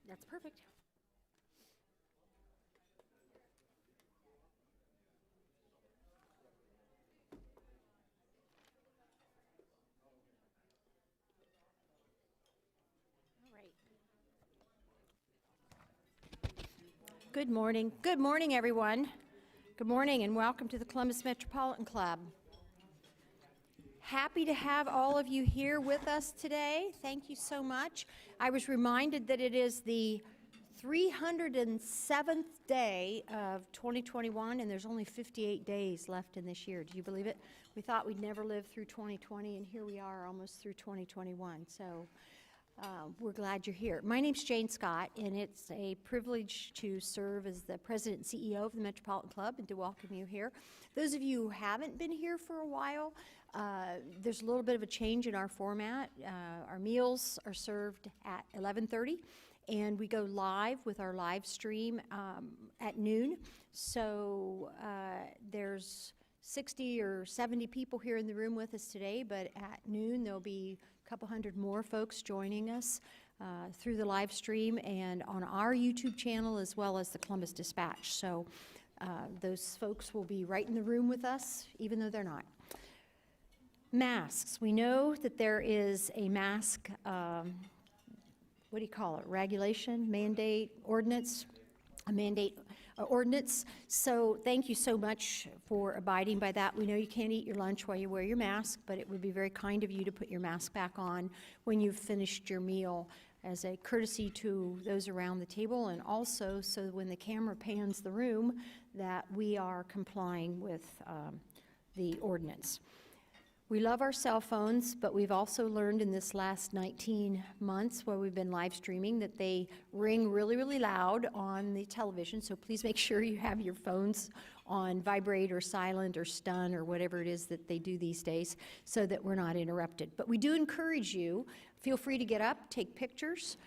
That's perfect. All right. Good morning. Good morning, everyone. Good morning, and welcome to the Columbus Metropolitan Club. Happy to have all of you here with us today. Thank you so much. I was reminded that it is the 307th day of 2021, and there's only 58 days left in this year. Do you believe it? We thought we'd never live through 2020, and here we are almost through 2021. So we're glad you're here. My name's Jane Scott, and it's a privilege to serve as the president and CEO of the Metropolitan Club and to welcome you here. Those of you who haven't been here for a while, there's a little bit of a change in our format. Our meals are served at 11:30. And we go live with our live stream at noon. So there's 60 or 70 people here in the room with us today, but at noon there'll be a couple hundred more folks joining us through the live stream and on our YouTube channel as well as the Columbus Dispatch. So those folks will be right in the room with us, even though they're not. Masks. We know that there is a mask what do you call it, regulation, mandate, ordinance, a mandate ordinance. So thank you so much for abiding by that. We know you can't eat your lunch while you wear your mask, but it would be very kind of you to put your mask back on when you've finished your meal as a courtesy to those around the table, and also so when the camera pans the room that we are complying with the ordinance. We love our cell phones, but we've also learned in this last 19 months where we've been live streaming that they ring really, really loud on the television. So please make sure you have your phones on vibrate or silent or stun or whatever it is that they do these days so that we're not interrupted. But we do encourage you, feel free to get up, take pictures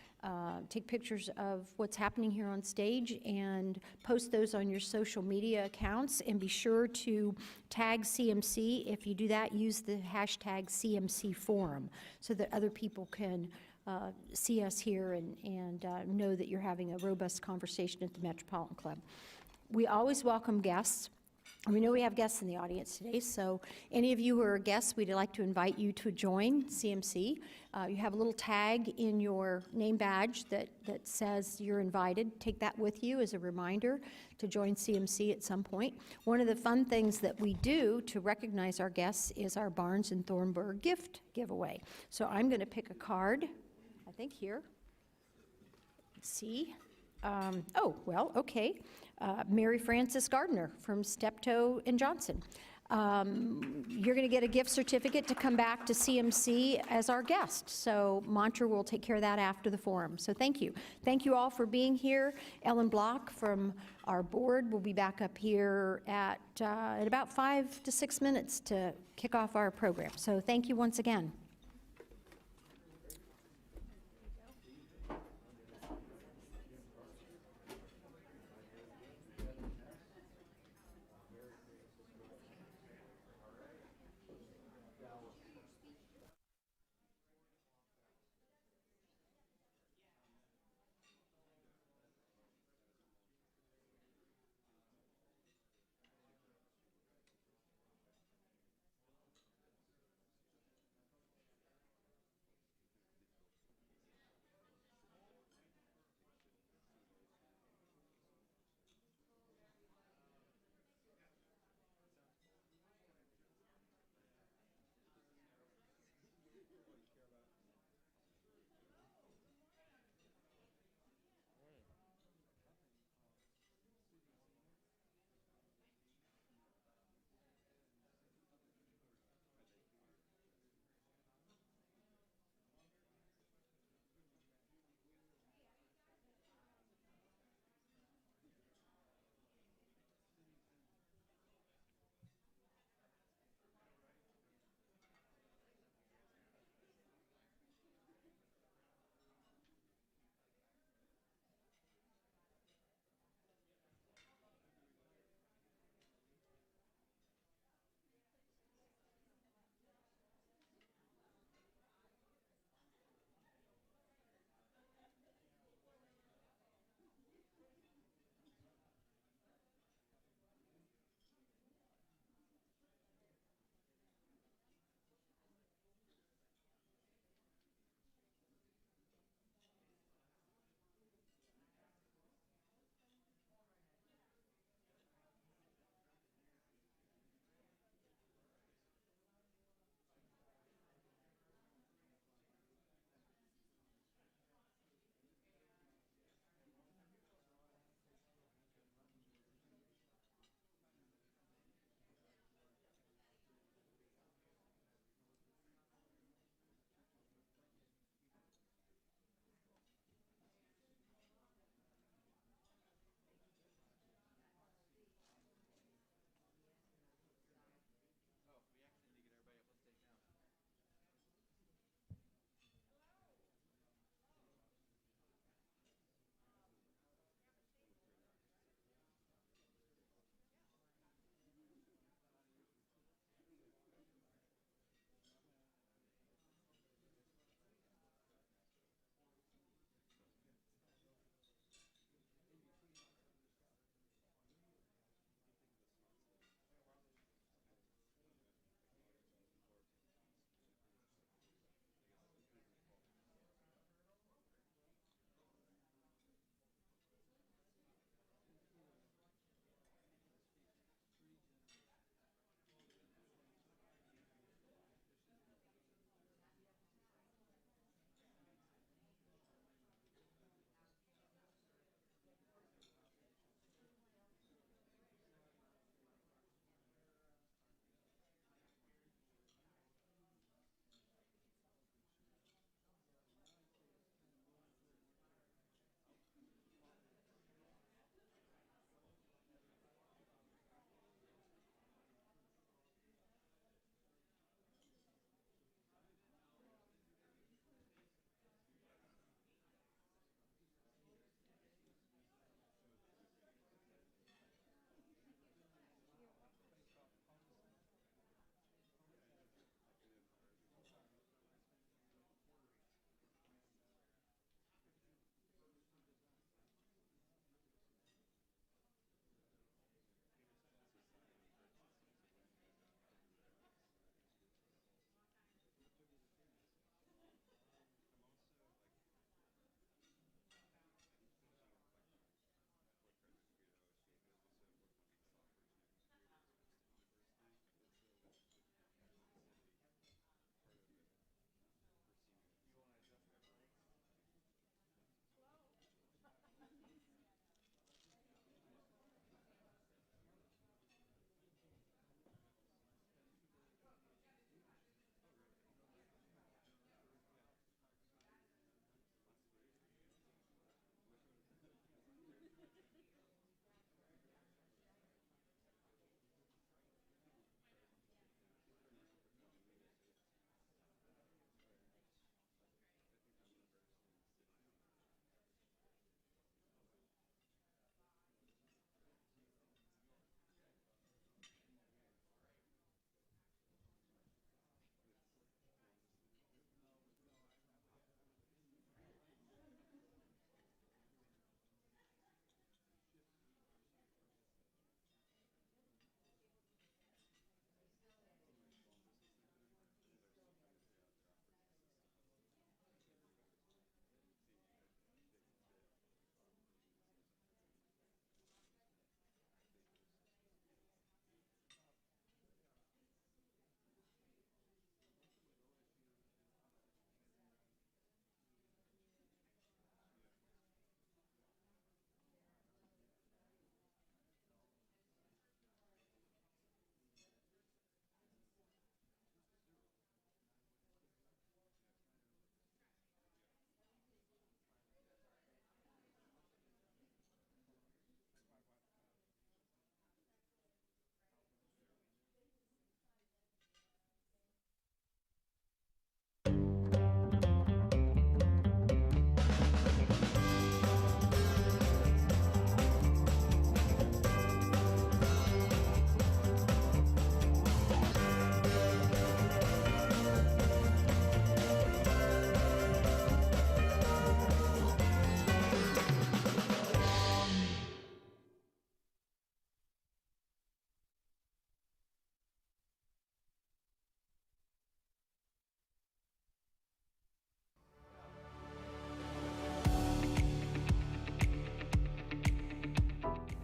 of what's happening here on stage and post those on your social media accounts, and be sure to tag CMC. If you do that, use the hashtag CMC Forum so that other people can see us here and know that you're having a robust conversation at the Metropolitan Club. We always welcome guests. We know we have guests in the audience today, so any of you who are guests, we'd like to invite you to join CMC. You have a little tag in your name badge that says you're invited. Take that with you as a reminder to join CMC at some point. One of the fun things that we do to recognize our guests is our Barnes & Thornburg gift giveaway. So I'm going to pick a card, I think here. Let's see. Oh, well, okay. Mary Frances Gardner from Steptoe & Johnson. You're going to get a gift certificate to come back to CMC as our guest. So Mantra will take care of that after the forum. So thank you. Thank you all for being here. Ellen Block from our board will be back up here at about 5 to 6 minutes to kick off our program. So thank you once again.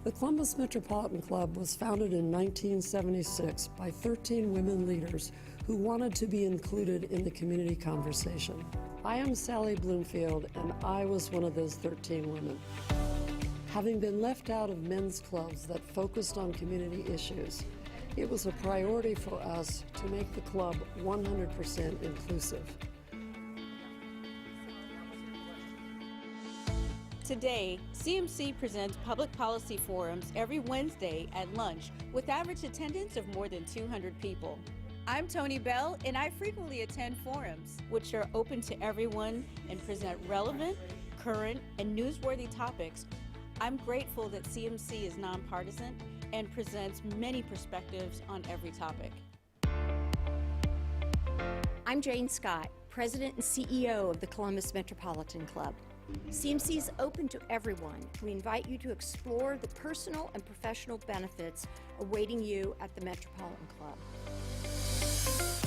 The Columbus Metropolitan Club was founded in 1976 by 13 women leaders who wanted to be included in the community conversation. I am Sally Bloomfield, and I was one of those 13 women. Having been left out of men's clubs that focused on community issues, it was a priority for us to make the club 100% inclusive. Today, CMC presents public policy forums every Wednesday at lunch with average attendance of more than 200 people. I'm Tony Bell, and I frequently attend forums, which are open to everyone and present relevant, current, and newsworthy topics. I'm grateful that CMC is nonpartisan and presents many perspectives on every topic. I'm Jane Scott, President and CEO of the Columbus Metropolitan Club. CMC is open to everyone. We invite you to explore the personal and professional benefits awaiting you at the Metropolitan Club.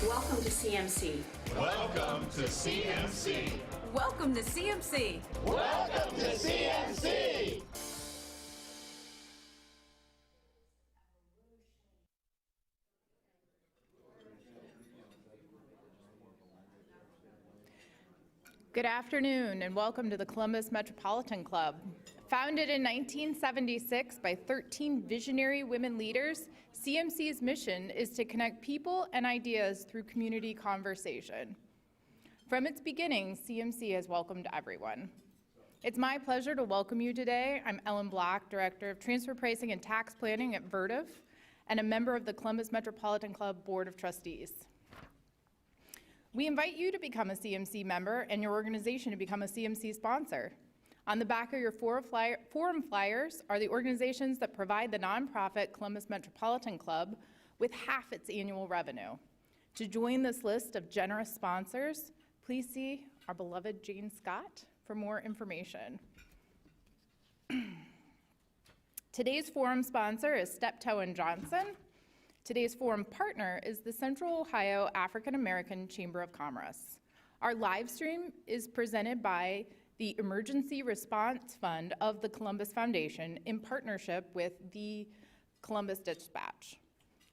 Welcome to CMC. Welcome to CMC. Welcome to CMC. Welcome to CMC. Good afternoon and welcome to the Columbus Metropolitan Club. Founded in 1976 by 13 visionary women leaders, CMC's mission is to connect people and ideas through community conversation. From its beginning, CMC has welcomed everyone. It's my pleasure to welcome you today. I'm Ellen Black, Director of Transfer Pricing and Tax Planning at Vertiv, and a member of the Columbus Metropolitan Club Board of Trustees. We invite you to become a CMC member and your organization to become a CMC sponsor. On the back of your forum flyers are the organizations that provide the nonprofit Columbus Metropolitan Club with half its annual revenue. To join this list of generous sponsors, please see our beloved Jane Scott for more information. Today's forum sponsor is Steptoe & Johnson. Today's forum partner is the Central Ohio African American Chamber of Commerce. Our live stream is presented by the Emergency Response Fund of the Columbus Foundation in partnership with the Columbus Dispatch.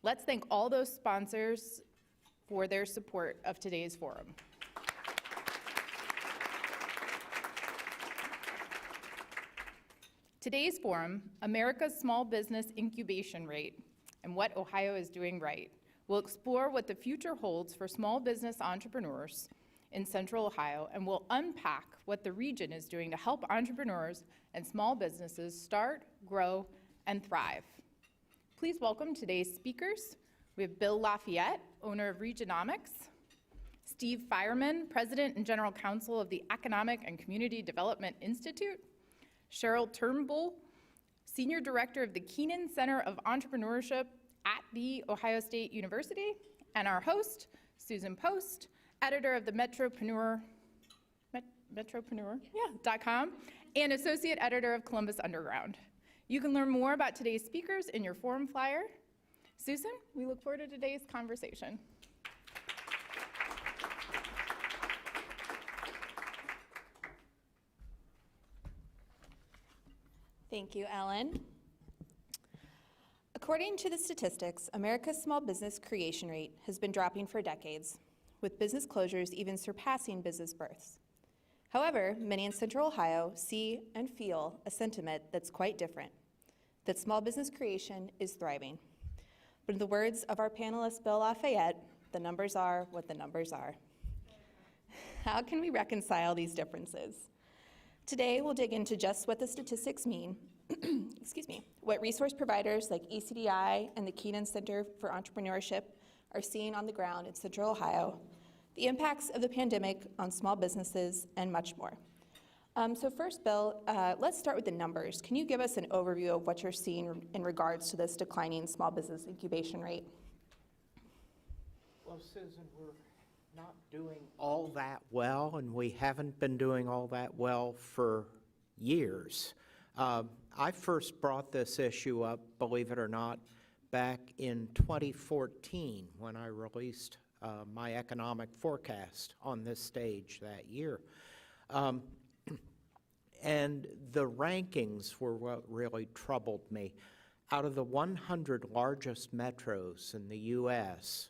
Let's thank all those sponsors for their support of today's forum. Today's forum, America's Small Business Incubation Rate, and what Ohio is doing right. We'll explore what the future holds for small business entrepreneurs in Central Ohio, and we'll unpack what the region is doing to help entrepreneurs and small businesses start, grow, and thrive. Please welcome today's speakers. We have Bill LaFayette, owner of Regionomics, Steve Fireman, President and General Counsel of the Economic and Community Development Institute, Cheryl Turnbull, Senior Director of the Keenan Center of Entrepreneurship at The Ohio State University, and our host, Susan Post, editor of the Metropreneurial.com, and associate editor of Columbus Underground. You can learn more about today's speakers in your forum flyer. Susan, we look forward to today's conversation. Thank you, Ellen. According to the statistics, America's small business creation rate has been dropping for decades, with business closures even surpassing business births. However, many in Central Ohio see and feel a sentiment that's quite different, that small business creation is thriving. But in the words of our panelist, Bill LaFayette, the numbers are what the numbers are. How can we reconcile these differences? Today, we'll dig into just what the statistics mean, excuse me, what resource providers like ECDI and the Kenan Center for Entrepreneurship are seeing on the ground in Central Ohio, the impacts of the pandemic on small businesses, and much more. So first, Bill, let's start with the numbers. Can you give us an overview of what you're seeing in regards to this declining small business incubation rate? Well, Susan, we're not doing all that well, and we haven't been doing all that well for years. I first brought this issue up, believe it or not, back in 2014 when I released my economic forecast on this stage that year. And the rankings were what really troubled me. Out of the 100 largest metros in the U.S.,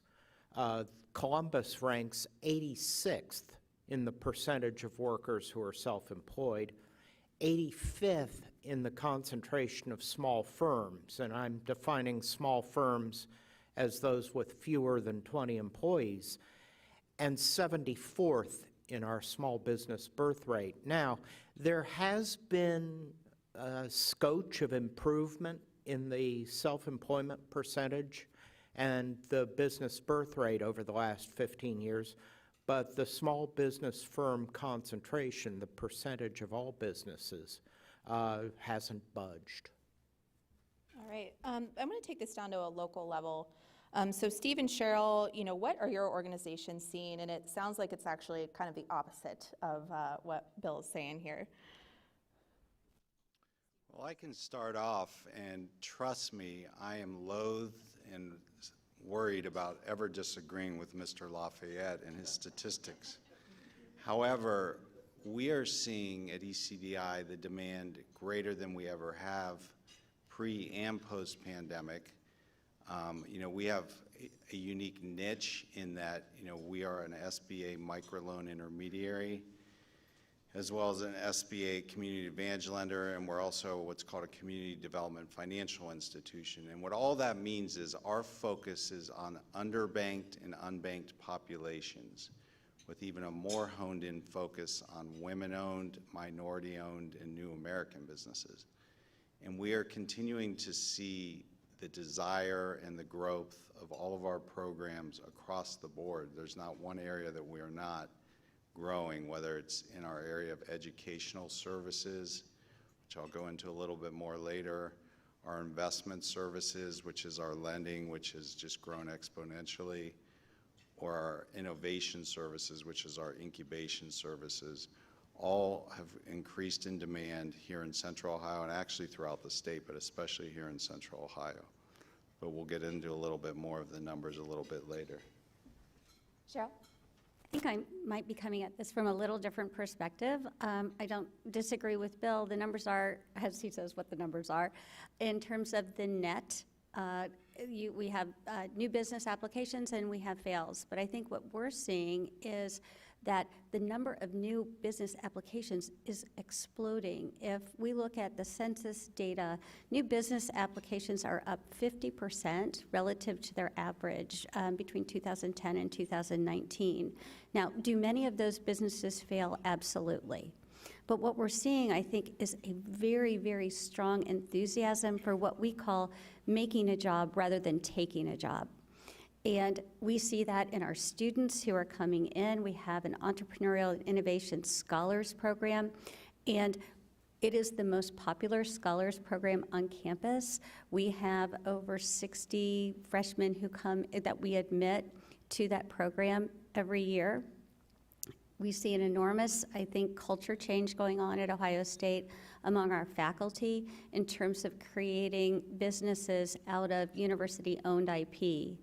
Columbus ranks 86th in the percentage of workers who are self-employed, 85th in the concentration of small firms, and I'm defining small firms as those with fewer than 20 employees, and 74th in our small business birth rate. Now, there has been a scotch of improvement in the self-employment percentage and the business birth rate over the last 15 years, but the small business firm concentration, the percentage of all businesses, hasn't budged. All right, I'm going to take this down to a local level. So Steve and Cheryl, what are your organizations seeing? And it sounds like it's actually kind of the opposite of what Bill is saying here. Well, I can start off, and trust me, I am loath and worried about ever disagreeing with Mr. LaFayette and his statistics. However, we are seeing at ECDI the demand greater than we ever have pre and post-pandemic. We have a unique niche in that, we are an SBA microloan intermediary, as well as an SBA community advantage lender, and we're also what's called a community development financial institution. And what all that means is our focus is on underbanked and unbanked populations, with even a more honed-in focus on women-owned, minority-owned, and new American businesses. And we are continuing to see the desire and the growth of all of our programs across the board. There's not one area that we are not growing, whether it's in our area of educational services, which I'll go into a little bit more later, our investment services, which is our lending, which has just grown exponentially, or our innovation services, which is our incubation services. All have increased in demand here in Central Ohio and actually throughout the state, but especially here in Central Ohio. But we'll get into a little bit more of the numbers a little bit later. Cheryl? I think I might be coming at this from a little different perspective. I don't disagree with Bill. The numbers are, as he says, what the numbers are. In terms of the net, we have new business applications and we have fails. But I think what we're seeing is that the number of new business applications is exploding. If we look at the census data, new business applications are up 50% relative to their average between 2010 and 2019. Now, do many of those businesses fail? Absolutely. But what we're seeing, I think, is a very, very strong enthusiasm for what we call making a job rather than taking a job. And we see that in our students who are coming in. We have an Entrepreneurial and Innovation Scholars Program, and it is the most popular scholars program on campus. We have over 60 freshmen who come that we admit to that program every year. We see an enormous, I think, culture change going on at Ohio State among our faculty in terms of creating businesses out of university-owned IP.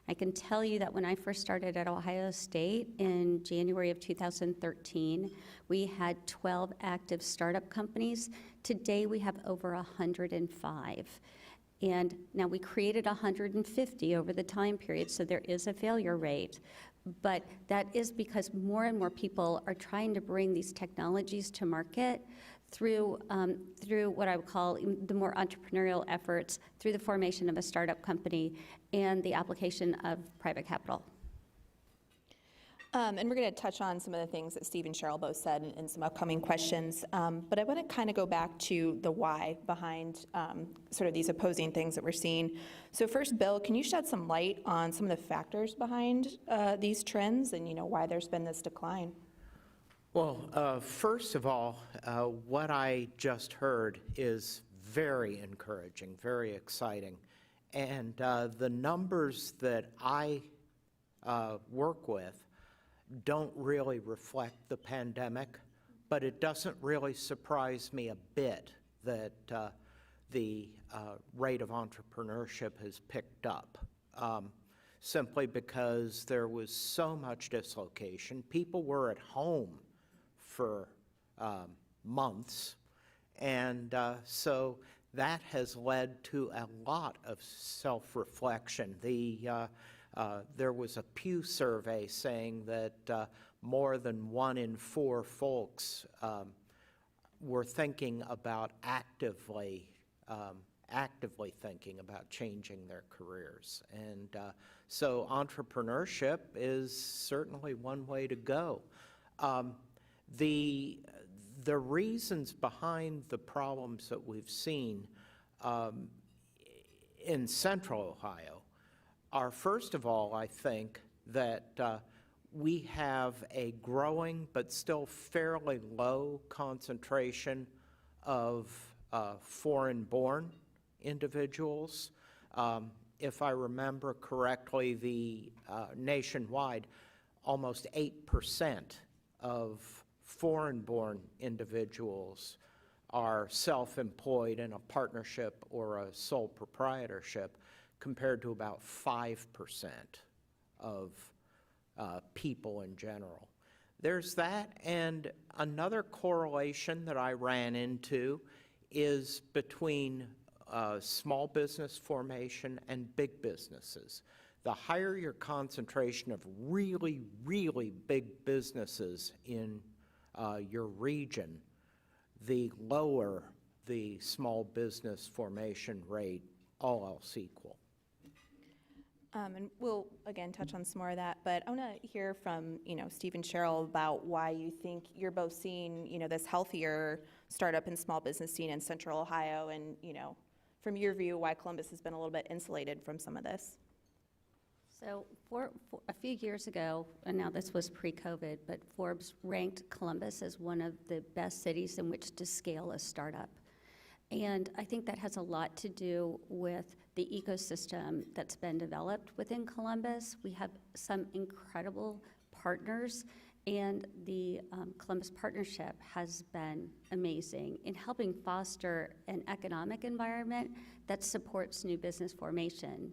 I can tell you that when I first started at Ohio State in January of 2013, we had 12 active startup companies. Today we have over 105. And now we created 150 over the time period, so there is a failure rate. But that is because more and more people are trying to bring these technologies to market through what I would call the more entrepreneurial efforts, through the formation of a startup company and the application of private capital. And we're going to touch on some of the things that Steve and Cheryl both said in some upcoming questions. But I want to kind of go back to the why behind sort of these opposing things that we're seeing. So first, Bill, can you shed some light on some of the factors behind these trends and why there's been this decline? Well, first of all, what I just heard is very encouraging, very exciting. And the numbers that I work with don't really reflect the pandemic, but it doesn't really surprise me a bit that the rate of entrepreneurship has picked up, simply because there was so much dislocation. People were at home for months. And so that has led to a lot of self-reflection. There was a Pew survey saying that more than 1 in 4 folks were thinking about actively thinking about changing their careers. And so entrepreneurship is certainly one way to go. The reasons behind the problems that we've seen in Central Ohio are, first of all, I think that we have a growing but still fairly low concentration of foreign-born individuals. If I remember correctly, nationwide, almost 8% of foreign-born individuals are self-employed in a partnership or a sole proprietorship, compared to about 5% of people in general. There's that, and another correlation that I ran into is between small business formation and big businesses. The higher your concentration of really, really big businesses in your region, the lower the small business formation rate, all else equal. And we'll, again, touch on some more of that, but I want to hear from, Steve and Cheryl about why you think you're both seeing, this healthier startup and small business scene in Central Ohio, and, from your view, why Columbus has been a little bit insulated from some of this. So for a few years ago, and now this was pre-COVID, but Forbes ranked Columbus as one of the best cities in which to scale a startup. And I think that has a lot to do with the ecosystem that's been developed within Columbus. We have some incredible partners, and the Columbus Partnership has been amazing in helping foster an economic environment that supports new business formation.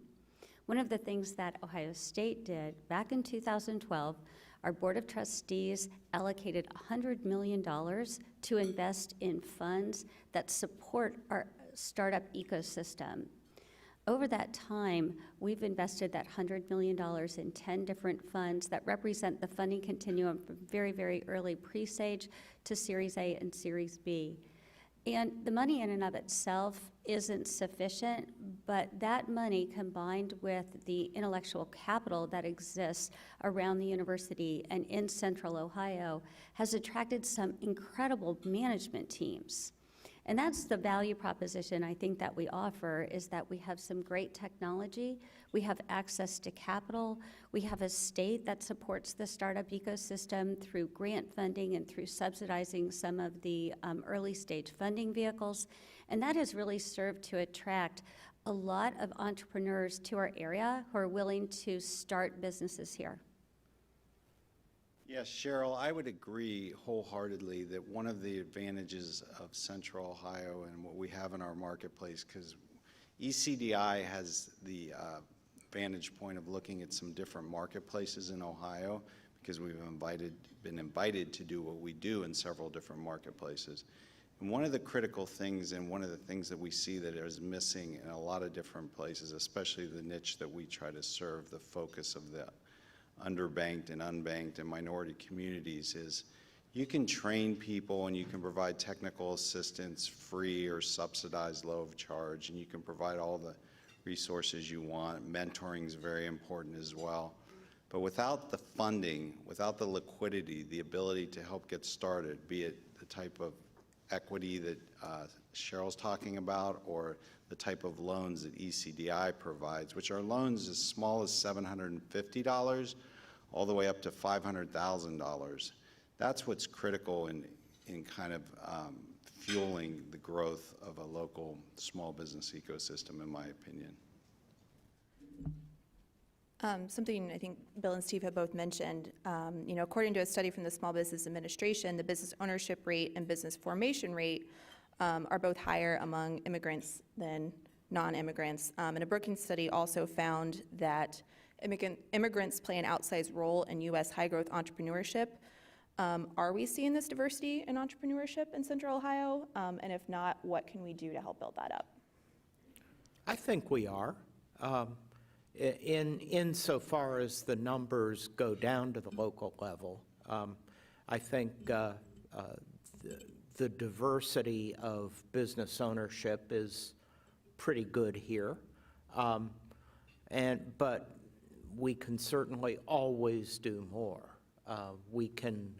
One of the things that Ohio State did back in 2012, our Board of Trustees allocated $100 million to invest in funds that support our startup ecosystem. Over that time, we've invested that $100 million in 10 different funds that represent the funding continuum from very, very early pre-stage to Series A and Series B. And the money in and of itself isn't sufficient, but that money combined with the intellectual capital that exists around the university and in Central Ohio has attracted some incredible management teams. And that's the value proposition I think that we offer, is that we have some great technology, we have access to capital, we have a state that supports the startup ecosystem through grant funding and through subsidizing some of the early stage funding vehicles. And that has really served to attract a lot of entrepreneurs to our area who are willing to start businesses here. Yes, Cheryl, I would agree wholeheartedly that one of the advantages of Central Ohio and what we have in our marketplace, because ECDI has the vantage point of looking at some different marketplaces in Ohio, because we've been invited to do what we do in several different marketplaces. And one of the critical things, and one of the things that we see that is missing in a lot of different places, especially the niche that we try to serve, the focus of the underbanked and unbanked and minority communities, is you can train people and you can provide technical assistance free or subsidized low of charge, and you can provide all the resources you want. Mentoring is very important as well. But without the funding, without the liquidity, the ability to help get started, be it the type of equity that Cheryl's talking about, or the type of loans that ECDI provides, which are loans as small as $750 all the way up to $500,000. That's what's critical in kind of fueling the growth of a local small business ecosystem, in my opinion. Something I think Bill and Steve have both mentioned, according to a study from the Small Business Administration, the business ownership rate and business formation rate are both higher among immigrants than non-immigrants. And a Brookings study also found that immigrants play an outsized role in U.S. high-growth entrepreneurship. Are we seeing this diversity in entrepreneurship in Central Ohio? And if not, what can we do to help build that up? I think we are. Insofar as the numbers go down to the local level, I think the diversity of business ownership is pretty good here. But we can certainly always do more. We can,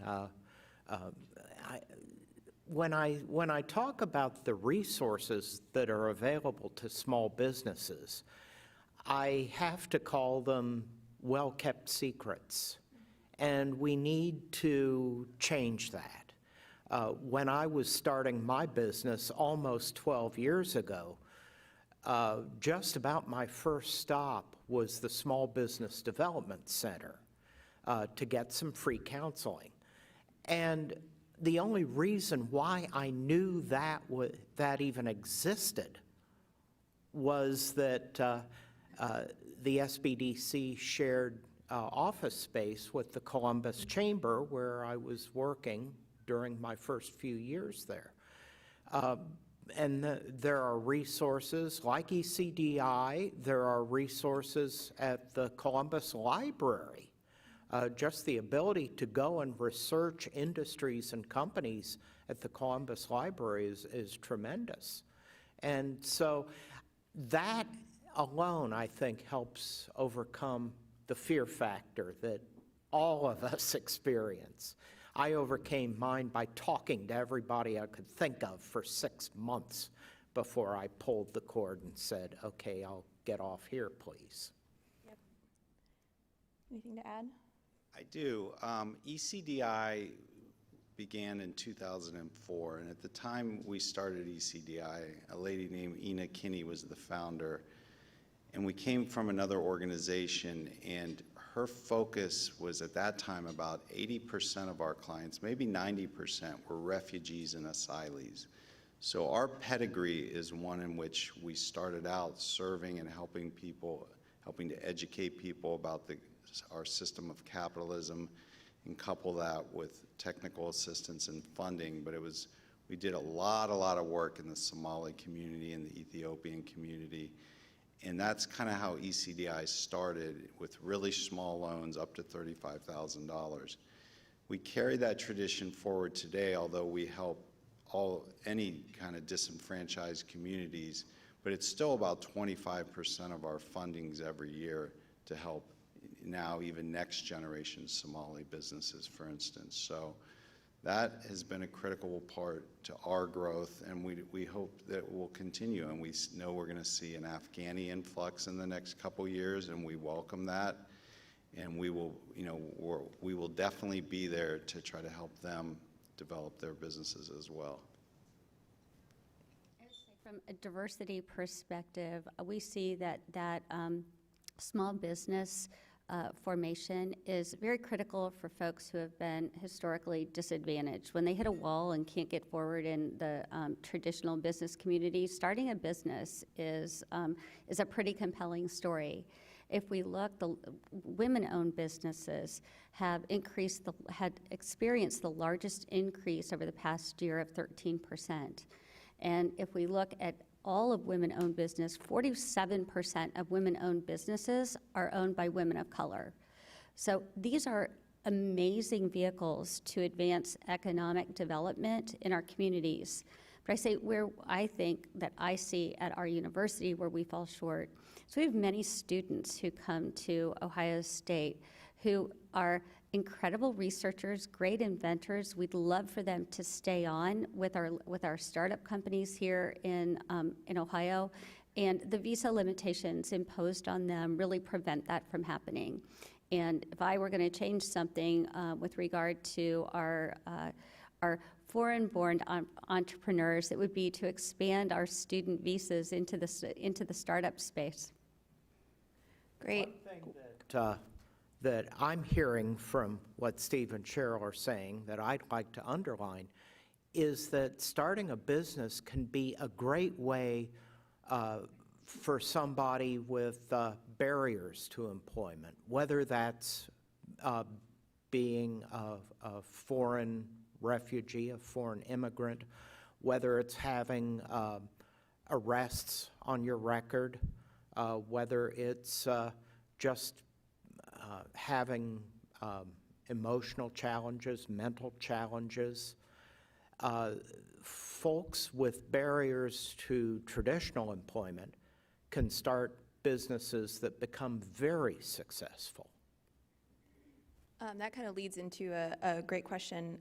when I talk about the resources that are available to small businesses, I have to call them well-kept secrets, and we need to change that. When I was starting my business almost 12 years ago, just about my first stop was the Small Business Development Center to get some free counseling. And the only reason why I knew that even existed was that the SBDC shared office space with the Columbus Chamber, where I was working during my first few years there. And there are resources like ECDI, there are resources at the Columbus Library. Just the ability to go and research industries and companies at the Columbus Library is tremendous. And so that alone, I think, helps overcome the fear factor that all of us experience. I overcame mine by talking to everybody I could think of for 6 months before I pulled the cord and said, okay, I'll get off here, please. Yep. Anything to add? I do. ECDI began in 2004, and at the time we started ECDI, a lady named Ina Kinney was the founder, and we came from another organization, and her focus was at that time about 80% of our clients, maybe 90%, were refugees and asylees. So our pedigree is one in which we started out serving and helping people, helping to educate people about our system of capitalism and couple that with technical assistance and funding. But we did a lot of work in the Somali community and the Ethiopian community. And that's kind of how ECDI started, with really small loans up to $35,000. We carry that tradition forward today, although we help any kind of disenfranchised communities, but it's still about 25% of our fundings every year to help now even next generation Somali businesses, for instance. So that has been a critical part to our growth, and we hope that it will continue. And we know we're going to see an Afghani influx in the next couple years, and we welcome that. And we will, we will definitely be there to try to help them develop their businesses as well. From a diversity perspective, we see that small business formation is very critical for folks who have been historically disadvantaged. When they hit a wall and can't get forward in the traditional business community, starting a business is a pretty compelling story. If we look, the women-owned businesses had experienced the largest increase over the past year of 13%. And if we look at all of women-owned business, 47% of women-owned businesses are owned by women of color. So these are amazing vehicles to advance economic development in our communities. But I say where I think that I see at our university where we fall short. So we have many students who come to Ohio State who are incredible researchers, great inventors. We'd love for them to stay on with our startup companies here in Ohio, and the visa limitations imposed on them really prevent that from happening. And if I were going to change something with regard to our foreign-born entrepreneurs, it would be to expand our student visas into the startup space. Great. One thing that I'm hearing from what Steve and Cheryl are saying that I'd like to underline is that starting a business can be a great way for somebody with barriers to employment, whether that's being a foreign refugee, a foreign immigrant, whether it's having arrests on your record, whether it's just having emotional challenges, mental challenges. Folks with barriers to traditional employment can start businesses that become very successful. That kind of leads into a great question.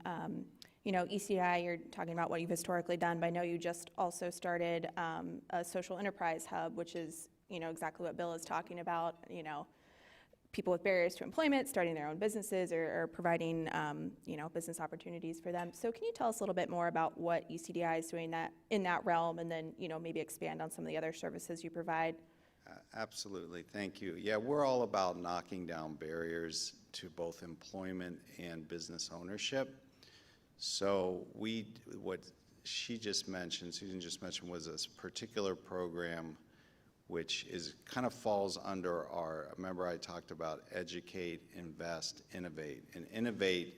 You know, ECI, you're talking about what you've historically done, but I know you just also started a social enterprise hub, which is, you know, exactly what Bill is talking about, you know, people with barriers to employment starting their own businesses or providing, you know, business opportunities for them. So can you tell us a little bit more about what ECDI is doing in that realm, and then, you know, maybe expand on some of the other services you provide? Absolutely, thank you. Yeah, we're all about knocking down barriers to both employment and business ownership. So what Susan just mentioned was this particular program which kind of falls under our, remember I talked about educate, invest, innovate. And innovate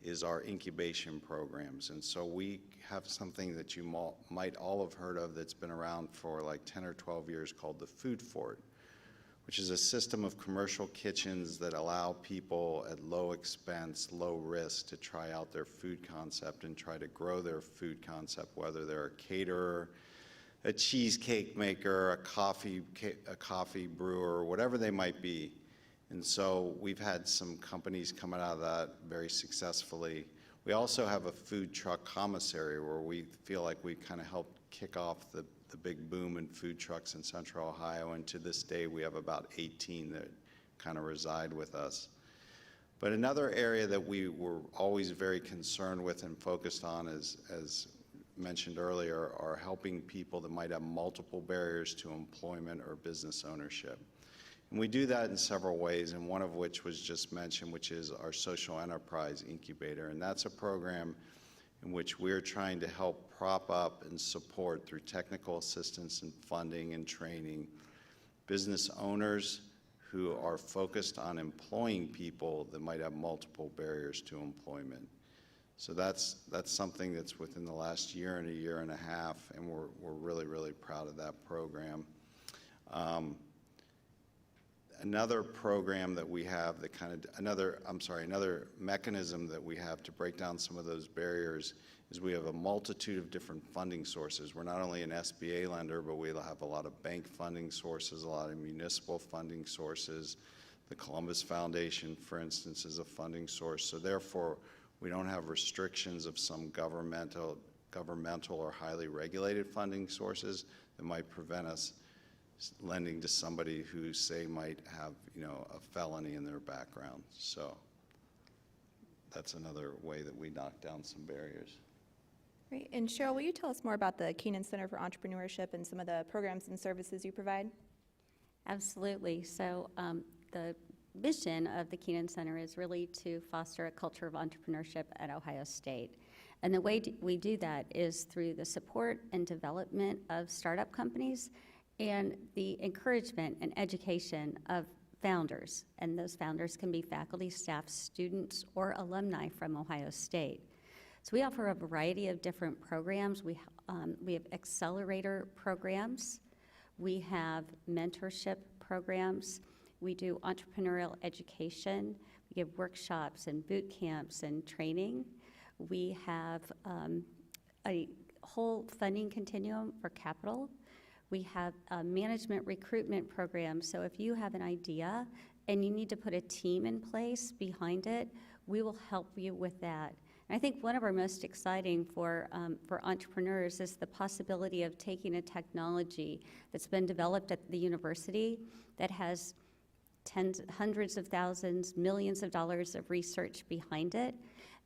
is our incubation programs. And so we have something that you might all have heard of that's been around for like 10 or 12 years called the Food Fort, which is a system of commercial kitchens that allow people at low expense, low risk to try out their food concept and try to grow their food concept, whether they're a caterer, a cheesecake maker, a coffee brewer, whatever they might be. And so we've had some companies coming out of that very successfully. We also have a food truck commissary where we feel like we kind of helped kick off the big boom in food trucks in Central Ohio, and to this day we have about 18 that kind of reside with us. But another area that we were always very concerned with and focused on is, as mentioned earlier, are helping people that might have multiple barriers to employment or business ownership. And we do that in several ways, and one of which was just mentioned, which is our social enterprise incubator. And that's a program in which we're trying to help prop up and support through technical assistance and funding and training business owners who are focused on employing people that might have multiple barriers to employment. So that's something that's within the last year and a year and a half, and we're really, really proud of that program. Another program that we have that another mechanism that we have to break down some of those barriers is we have a multitude of different funding sources. We're not only an SBA lender, but we have a lot of bank funding sources, a lot of municipal funding sources. The Columbus Foundation, for instance, is a funding source. So therefore, we don't have restrictions of some governmental or highly regulated funding sources that might prevent us lending to somebody who, say, might have, you know, a felony in their background. So that's another way that we knock down some barriers. Great. And Cheryl, will you tell us more about the Keenan Center for Entrepreneurship and some of the programs and services you provide? Absolutely. So the mission of the Keenan Center is really to foster a culture of entrepreneurship at Ohio State. And the way we do that is through the support and development of startup companies and the encouragement and education of founders. And those founders can be faculty, staff, students, or alumni from Ohio State. So we offer a variety of different programs. We have accelerator programs. We have mentorship programs. We do entrepreneurial education. We give workshops and boot camps and training. We have a whole funding continuum for capital. We have a management recruitment program. So if you have an idea and you need to put a team in place behind it, we will help you with that. And I think one of our most exciting for entrepreneurs is the possibility of taking a technology that's been developed at the university that has hundreds of thousands, millions of dollars of research behind it,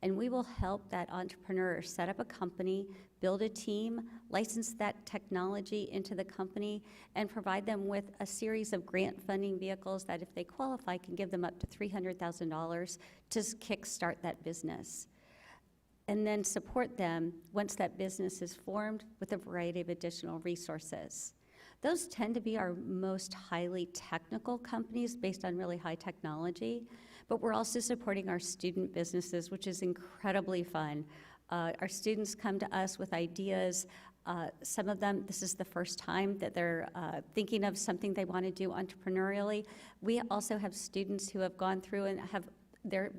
and we will help that entrepreneur set up a company, build a team, license that technology into the company, and provide them with a series of grant funding vehicles that, if they qualify, can give them up to $300,000 to kickstart that business. And then support them once that business is formed with a variety of additional resources. Those tend to be our most highly technical companies based on really high technology. but we're also supporting our student businesses, which is incredibly fun. Our students come to us with ideas. Some of them, this is the first time that they're thinking of something they want to do entrepreneurially. We also have students who have gone through and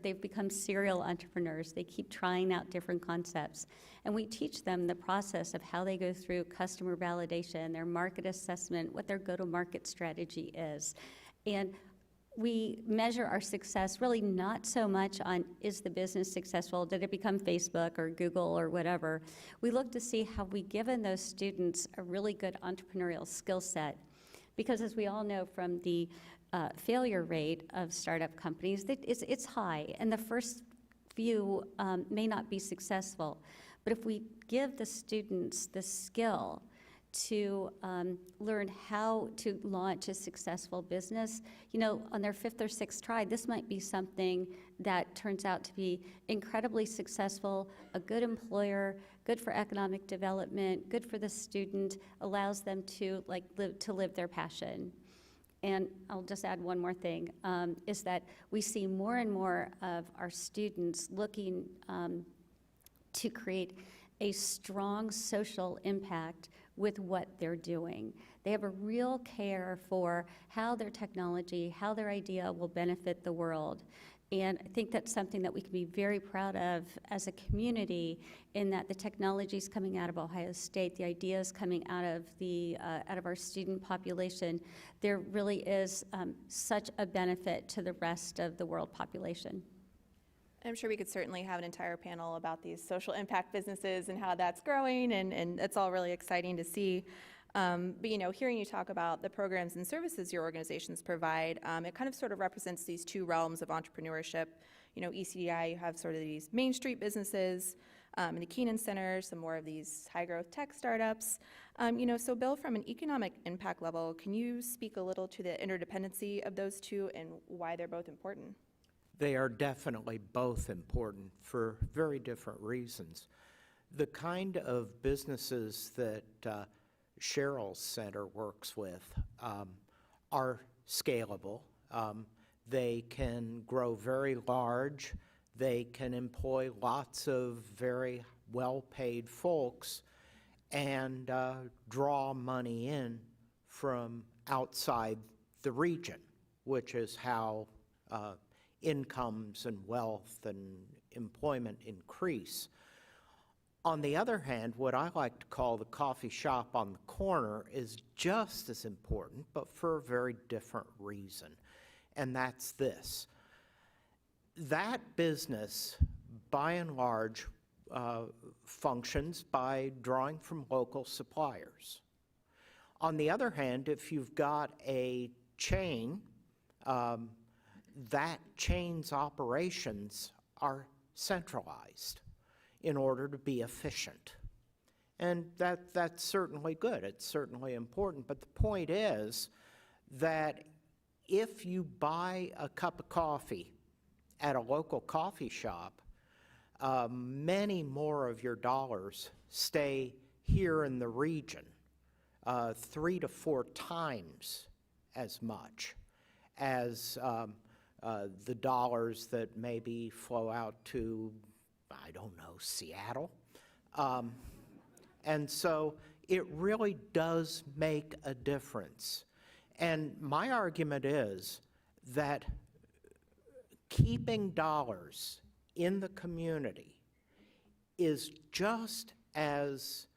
they've become serial entrepreneurs. They keep trying out different concepts. And we teach them the process of how they go through customer validation, their market assessment, what their go-to-market strategy is. And we measure our success really not so much on, is the business successful, did it become Facebook or Google or whatever. We look to see how we've given those students a really good entrepreneurial skill set. Because as we all know from the failure rate of startup companies, it's high, and the first few may not be successful. But if we give the students the skill to learn how to launch a successful business, on their 5th or 6th try, this might be something that turns out to be incredibly successful, a good employer, good for economic development, good for the student, allows them to live their passion. And I'll just add one more thing, is that we see more and more of our students looking to create a strong social impact with what they're doing. They have a real care for how their technology, how their idea will benefit the world. And I think that's something that we can be very proud of as a community, in that the technologies coming out of Ohio State, the ideas coming out of our student population, there really is such a benefit to the rest of the world population. I'm sure we could certainly have an entire panel about these social impact businesses and how that's growing, and it's all really exciting to see. But hearing you talk about the programs and services your organizations provide, it kind of sort of represents these two realms of entrepreneurship. ECDI, you have sort of these Main Street businesses, in the Keenan Center, some more of these high-growth tech startups. So Bill, from an economic impact level, can you speak a little to the interdependency of those two and why they're both important? They are definitely both important for very different reasons. The kind of businesses that Cheryl's center works with are scalable. They can grow very large. They can employ lots of very well-paid folks and draw money in from outside the region, which is how incomes and wealth and employment increase. On the other hand, what I like to call the coffee shop on the corner is just as important, but for a very different reason, and that's this. That business, by and large, functions by drawing from local suppliers. On the other hand, if you've got a chain, that chain's operations are centralized in order to be efficient. And that's certainly good, it's certainly important, but the point is that if you buy a cup of coffee at a local coffee shop, many more of your dollars stay here in the region, 3 to 4 times as much as the dollars that maybe flow out to, I don't know, Seattle. And so it really does make a difference. And my argument is that keeping dollars in the community is just as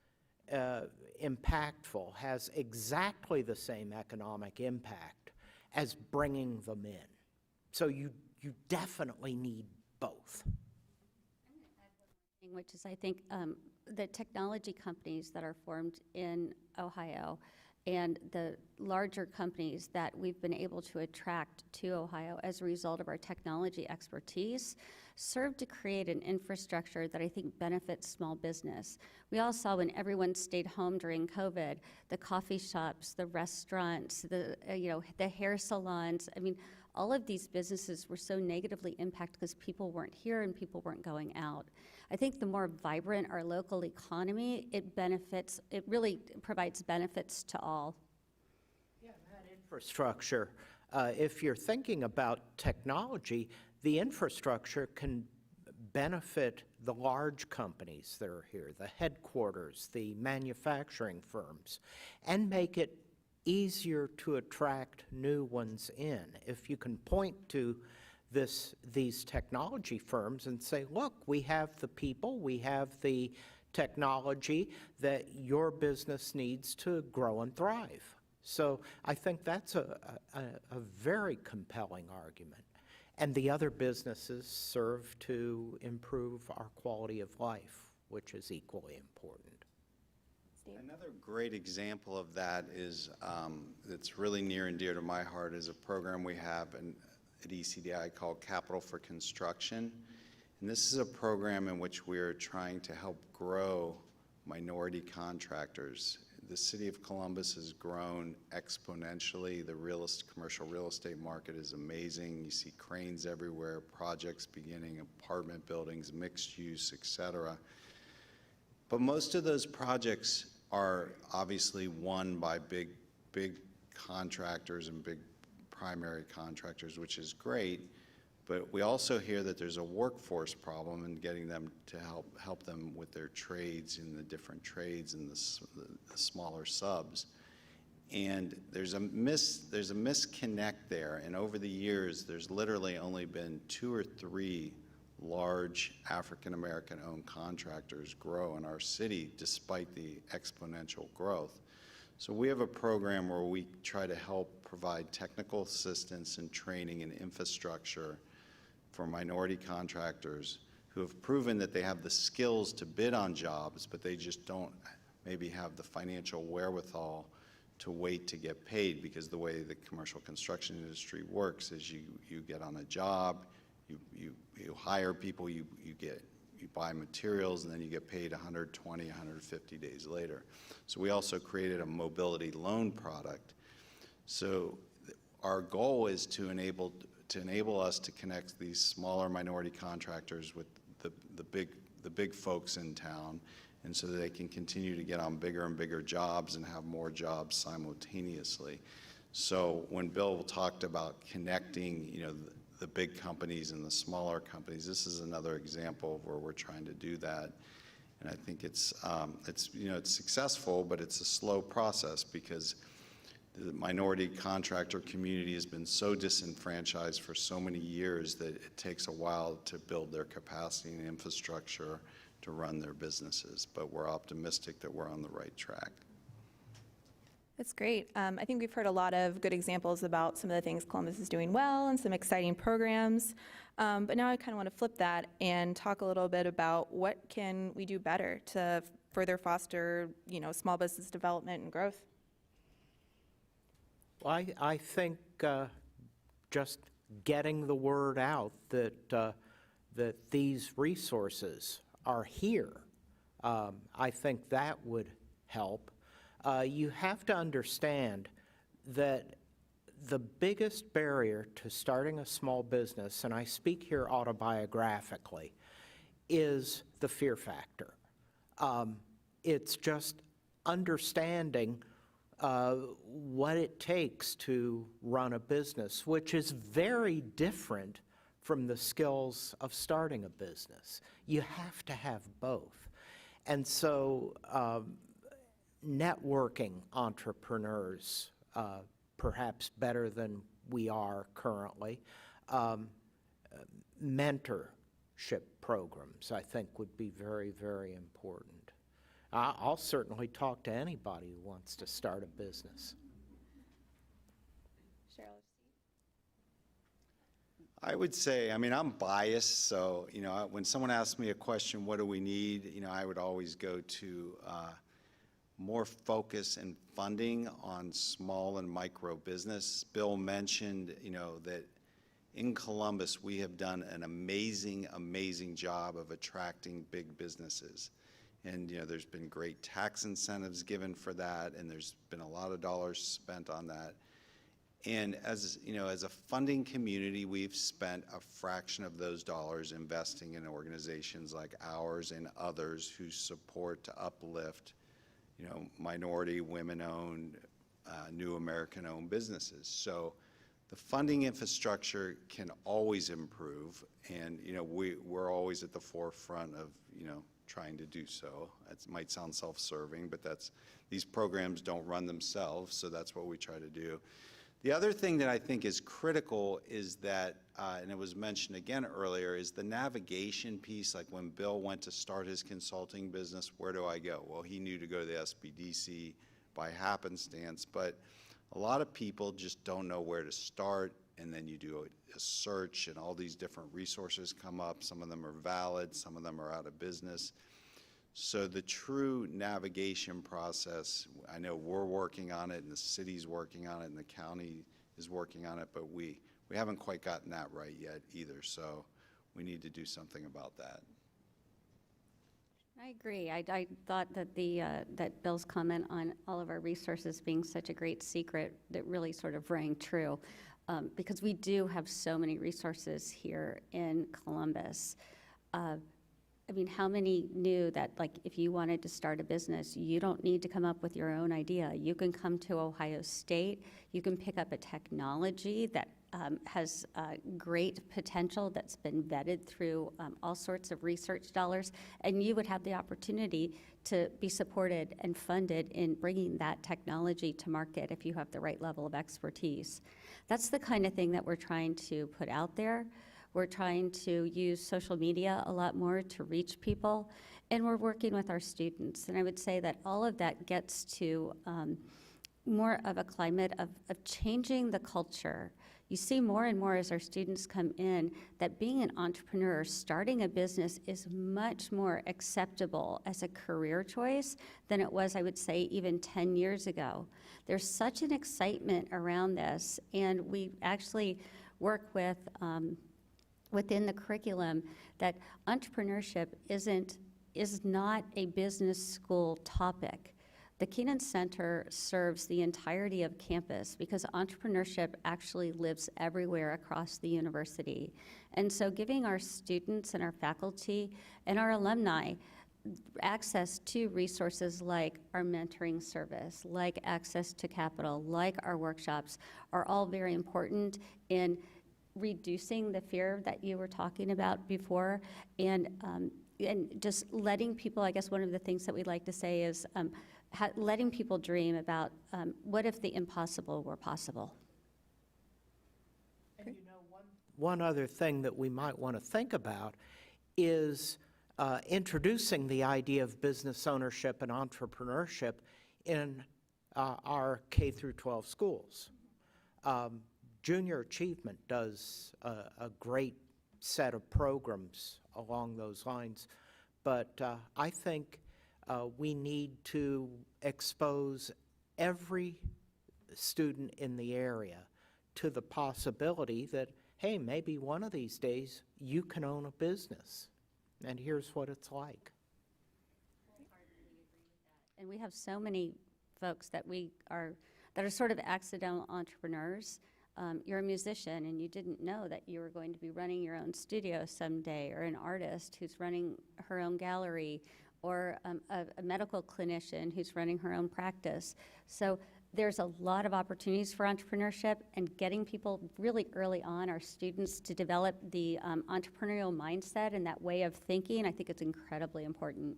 impactful, has exactly the same economic impact as bringing them in. So you definitely need both. Which is, I think, the technology companies that are formed in Ohio and the larger companies that we've been able to attract to Ohio as a result of our technology expertise serve to create an infrastructure that I think benefits small business. We all saw when everyone stayed home during COVID, the coffee shops, the restaurants, the hair salons. I mean, all of these businesses were so negatively impacted because people weren't here and people weren't going out. I think the more vibrant our local economy, it really provides benefits to all. Yeah, that infrastructure, if you're thinking about technology, the infrastructure can benefit the large companies that are here, the headquarters, the manufacturing firms, and make it easier to attract new ones in. If you can point to these technology firms and say, look, we have the people, we have the technology that your business needs to grow and thrive. So I think that's a very compelling argument. And the other businesses serve to improve our quality of life, which is equally important. Another great example of that is, that's really near and dear to my heart, is a program we have at ECDI called Capital for Construction. And this is a program in which we're trying to help grow minority contractors. The city of Columbus has grown exponentially. The commercial real estate market is amazing. You see cranes everywhere, projects beginning, apartment buildings, mixed use, et cetera. But most of those projects are obviously won by big contractors and big primary contractors, which is great. But we also hear that there's a workforce problem in getting them to help them with their trades in the different trades and the smaller subs. And there's a misconnect there. And over the years, there's literally only been 2 or 3 large African-American owned contractors grow in our city despite the exponential growth. So we have a program where we try to help provide technical assistance and training and infrastructure for minority contractors who have proven that they have the skills to bid on jobs, but they just don't maybe have the financial wherewithal to wait to get paid, because the way the commercial construction industry works is you get on a job, you hire people, you buy materials, and then you get paid 120, 150 days later. So we also created a mobility loan product. So our goal is to enable us to connect these smaller minority contractors with the big folks in town, and so that they can continue to get on bigger and bigger jobs and have more jobs simultaneously. So when Bill talked about connecting, the big companies and the smaller companies, this is another example of where we're trying to do that. And I think it's successful, but it's a slow process because the minority contractor community has been so disenfranchised for so many years that it takes a while to build their capacity and infrastructure to run their businesses. But we're optimistic that we're on the right track. That's great. I think we've heard a lot of good examples about some of the things Columbus is doing well and some exciting programs. But now I kind of want to flip that and talk a little bit about what can we do better to further foster, small business development and growth. Well, I think just getting the word out that these resources are here, I think that would help. You have to understand that the biggest barrier to starting a small business, and I speak here autobiographically, is the fear factor. It's just understanding what it takes to run a business, which is very different from the skills of starting a business. You have to have both. And so networking entrepreneurs, perhaps better than we are currently, mentorship programs, I think, would be very, very important. I'll certainly talk to anybody who wants to start a business. Cheryl. I would say, I'm biased, so, when someone asks me a question, what do we need, I would always go to more focus and funding on small and micro business. Bill mentioned, that in Columbus, we have done an amazing, amazing job of attracting big businesses. And, there's been great tax incentives given for that, and there's been a lot of dollars spent on that. And as a funding community, we've spent a fraction of those dollars investing in organizations like ours and others who support to uplift, minority, women-owned, new American-owned businesses. So The funding infrastructure can always improve, and we're always at the forefront of trying to do so. It might sound self-serving, but these programs don't run themselves, so that's what we try to do. The other thing that I think is critical is that, and it was mentioned again earlier, is the navigation piece. Like when Bill went to start his consulting business, where do I go? Well, he knew to go to the SBDC by happenstance, but a lot of people just don't know where to start, and then you do a search and all these different resources come up. Some of them are valid, some of them are out of business. So the true navigation process, I know we're working on it, and the city's working on it, and the county is working on it, but we haven't quite gotten that right yet either, so we need to do something about that. I agree. I thought that that Bill's comment on all of our resources being such a great secret, that really sort of rang true, because we do have so many resources here in Columbus. I mean, how many knew that, like, if you wanted to start a business, you don't need to come up with your own idea. You can come to Ohio State, you can pick up a technology that has great potential, that's been vetted through all sorts of research dollars, and you would have the opportunity to be supported and funded in bringing that technology to market if you have the right level of expertise. That's the kind of thing that we're trying to put out there. We're trying to use social media a lot more to reach people, and we're working with our students. And I would say that all of that gets to more of a climate of changing the culture. You see more and more as our students come in that being an entrepreneur, starting a business is much more acceptable as a career choice than it was, I would say, even 10 years ago. There's such an excitement around this, and we actually work with within the curriculum that entrepreneurship is not a business school topic. The Kenan Center serves the entirety of campus because entrepreneurship actually lives everywhere across the university. And so giving our students and our faculty and our alumni access to resources like our mentoring service, like access to capital, like our workshops, are all very important in reducing the fear that you were talking about before, and just letting people, I guess one of the things that we like to say is letting people dream about what if the impossible were possible. And one other thing that we might want to think about is introducing the idea of business ownership and entrepreneurship in our K through 12 schools. Junior Achievement does a great set of programs along those lines, but I think we need to expose every student in the area to the possibility that, hey, maybe one of these days you can own a business, and here's what it's like. And we have so many folks that are sort of accidental entrepreneurs. You're a musician and you didn't know that you were going to be running your own studio someday, or an artist who's running her own gallery, or a medical clinician who's running her own practice. So there's a lot of opportunities for entrepreneurship, and getting people really early on, our students, to develop the entrepreneurial mindset and that way of thinking, I think it's incredibly important.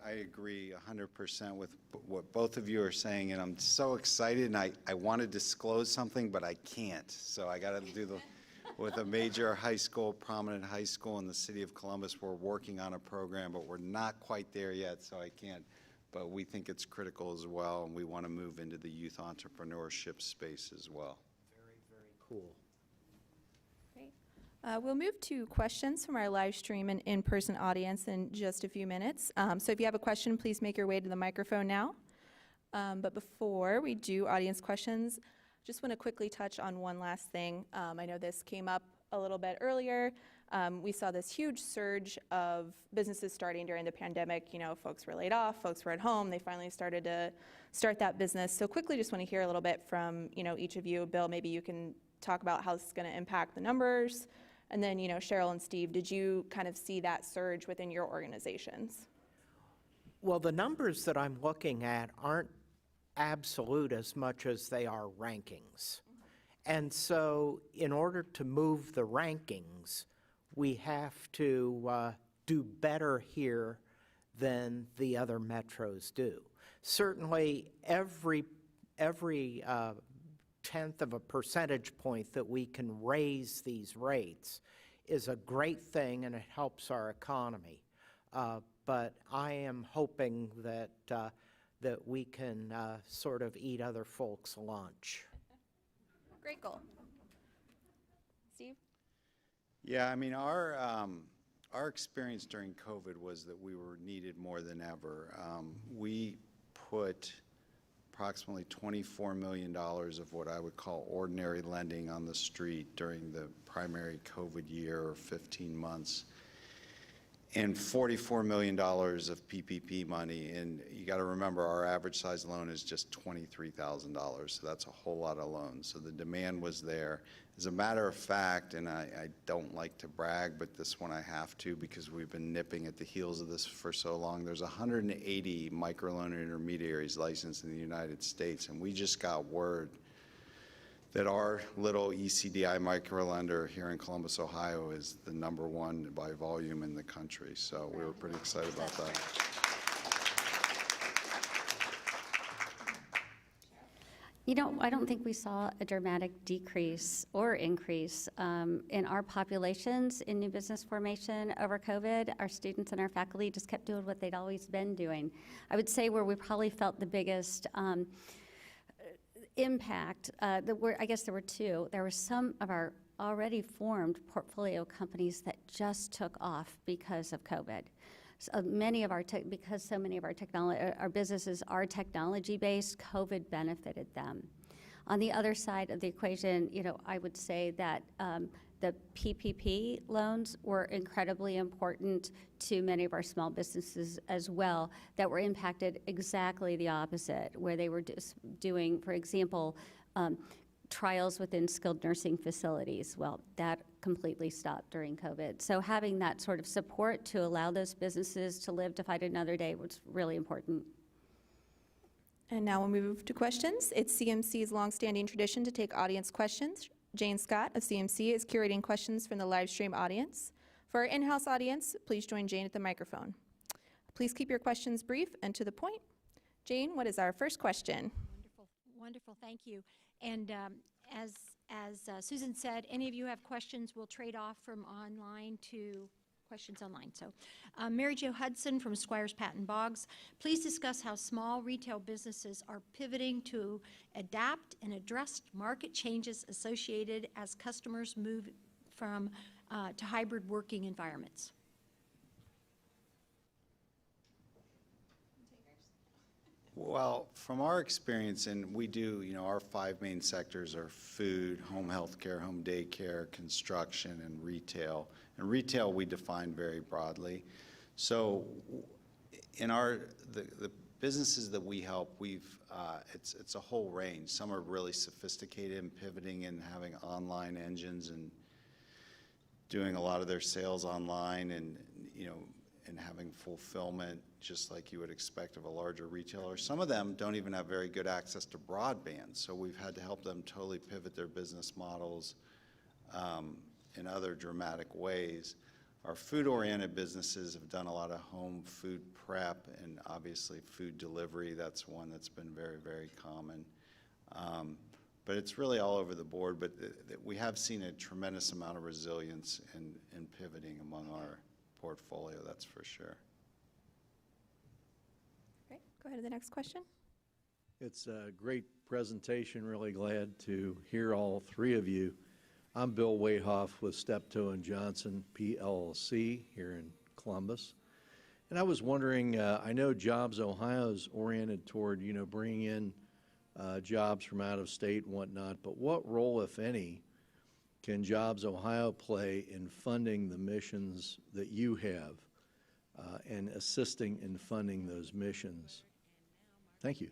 I agree 100% with what both of you are saying, and I'm so excited, and I want to disclose something, but I can't. So I got to do with a major high school, prominent high school in the city of Columbus. We're working on a program, but we're not quite there yet, so I can't. But we think it's critical as well, and we want to move into the youth entrepreneurship space as well. Very, very cool. We'll move to questions from our live stream and in-person audience in just a few minutes. So if you have a question, please make your way to the microphone now. But before we do audience questions, just want to quickly touch on one last thing. I know this came up a little bit earlier. We saw this huge surge of businesses starting during the pandemic. You know, folks were laid off, folks were at home, they finally started to start that business. So quickly, just want to hear a little bit from, each of you. Bill, maybe you can talk about how this is going to impact the numbers. And then, Cheryl and Steve, did you kind of see that surge within your organizations? Well, the numbers that I'm looking at aren't absolute as much as they are rankings. And so in order to move the rankings, we have to do better here than the other metros do. Certainly, every tenth of a percentage point that we can raise these rates is a great thing, and it helps our economy. But I am hoping that that we can sort of eat other folks' lunch. Great goal. Steve? Yeah, I mean, our experience during COVID was that we were needed more than ever. We put approximately $24 million of what I would call ordinary lending on the street during the primary COVID year, or 15 months, and $44 million of PPP money. And you got to remember, our average size loan is just $23,000, so that's a whole lot of loans. So the demand was there. As a matter of fact, and I don't like to brag, but this one I have to because we've been nipping at the heels of this for so long, there's 180 microloan intermediaries licensed in the United States, and we just got word that our little ECDI microlender here in Columbus, Ohio is the #1 by volume in the country. So we were pretty excited about that. You know, I don't think we saw a dramatic decrease or increase in our populations in new business formation over COVID. Our students and our faculty just kept doing what they'd always been doing. I would say where we probably felt the biggest impact, I guess there were two. There were some of our already formed portfolio companies that just took off because of COVID. So many of our because so many of our businesses are technology-based, COVID benefited them. On the other side of the equation, you know, I would say that the PPP loans were incredibly important to many of our small businesses as well, that were impacted exactly the opposite, where they were just doing, for example, trials within skilled nursing facilities. Well, that completely stopped during COVID. So having that sort of support to allow those businesses to live to fight another day was really important. And now we'll move to questions. It's CMC's longstanding tradition to take audience questions. Jane Scott of CMC is curating questions from the live stream audience. For our in-house audience, please join Jane at the microphone. Please keep your questions brief and to the point. Jane, what is our first question? Wonderful, thank you. And as Susan said, any of you have questions, we'll trade off from online to questions online. So Mary Jo Hudson from Squires Patton Boggs, please discuss how small retail businesses are pivoting to adapt and address market changes associated as customers move from to hybrid working environments. Well, from our experience, and we do, you know, our 5 main sectors are food, home health care, home daycare, construction, and retail. And retail we define very broadly. So in the businesses that we help, it's a whole range. Some are really sophisticated in pivoting and having online engines and doing a lot of their sales online, and, you know, and having fulfillment just like you would expect of a larger retailer. Some of them don't even have very good access to broadband, so we've had to help them totally pivot their business models in other dramatic ways. Our food-oriented businesses have done a lot of home food prep and obviously food delivery. That's one that's been very, very common. But it's really all over the board, but we have seen a tremendous amount of resilience in pivoting among our portfolio, that's for sure. Great. Go ahead to the next question. It's a great presentation. Really glad to hear all three of you. I'm Bill Wayhoff with Steptoe & Johnson, PLC, here in Columbus. And I was wondering, I know Jobs Ohio is oriented toward, you know, bringing in jobs from out of state and whatnot, but what role, if any, can Jobs Ohio play in funding the missions that you have and assisting in funding those missions? Thank you.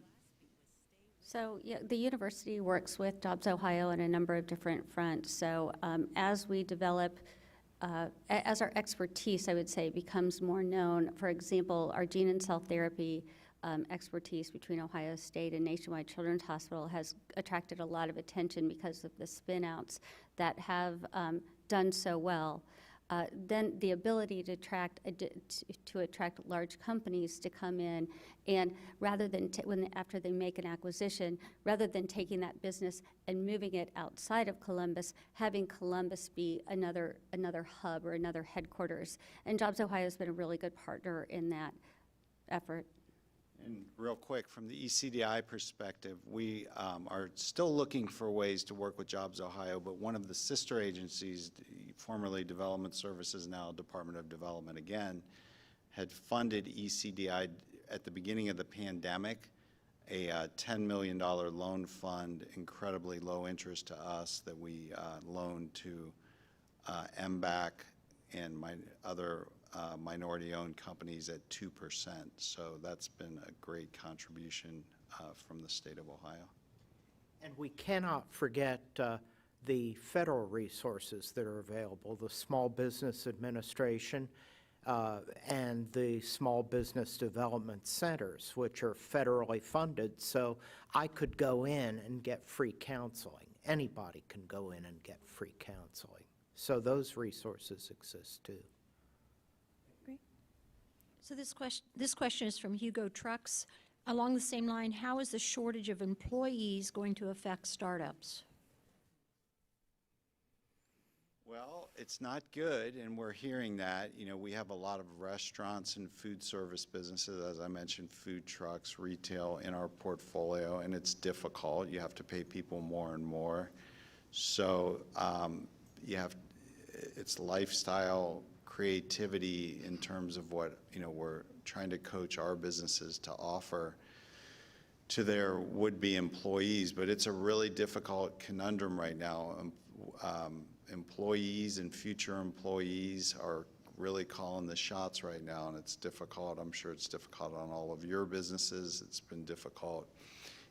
So yeah, the university works with Jobs Ohio on a number of different fronts. So as we develop, as our expertise, I would say, becomes more known, for example, our gene and cell therapy expertise between Ohio State and Nationwide Children's Hospital has attracted a lot of attention because of the spin-outs that have done so well. Then the ability to attract large companies to come in, and rather than after they make an acquisition, rather than taking that business and moving it outside of Columbus, having Columbus be another hub or another headquarters. And Jobs Ohio has been a really good partner in that effort. And real quick, from the ECDI perspective, we are still looking for ways to work with Jobs Ohio, but one of the sister agencies, formerly Development Services, now Department of Development again, had funded ECDI at the beginning of the pandemic, a $10 million loan fund, incredibly low interest to us, that we loaned to MBAC and other minority-owned companies at 2%. So that's been a great contribution from the state of Ohio. And we cannot forget the federal resources that are available, the Small Business Administration and the Small Business Development Centers, which are federally funded. So I could go in and get free counseling. Anybody can go in and get free counseling. So those resources exist too. So this question is from Hugo Trucks. Along the same line, how is the shortage of employees going to affect startups? Well, it's not good, and we're hearing that. You know, we have a lot of restaurants and food service businesses, as I mentioned, food trucks, retail in our portfolio, and it's difficult. You have to pay people more and more. So it's lifestyle, creativity in terms of what, you know, we're trying to coach our businesses to offer to their would-be employees, but it's a really difficult conundrum right now. Employees and future employees are really calling the shots right now, and it's difficult. I'm sure it's difficult on all of your businesses. It's been difficult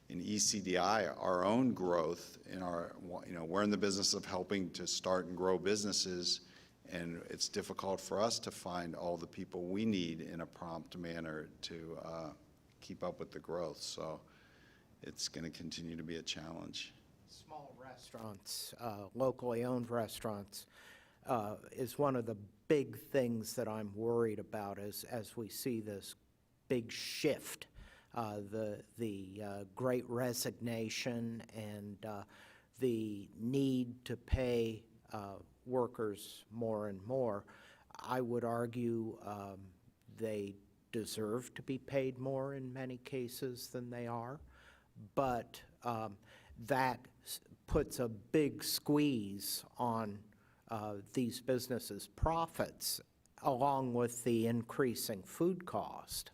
in ECDI, our own growth in our, you know, we're in the business of helping to start and grow businesses, and it's difficult for us to find all the people we need in a prompt manner to keep up with the growth. So it's going to continue to be a challenge. Small restaurants, locally owned restaurants, is one of the big things that I'm worried about as we see this big shift, the great resignation and the need to pay workers more and more. I would argue they deserve to be paid more in many cases than they are, but that puts a big squeeze on these businesses' profits, along with the increasing food cost.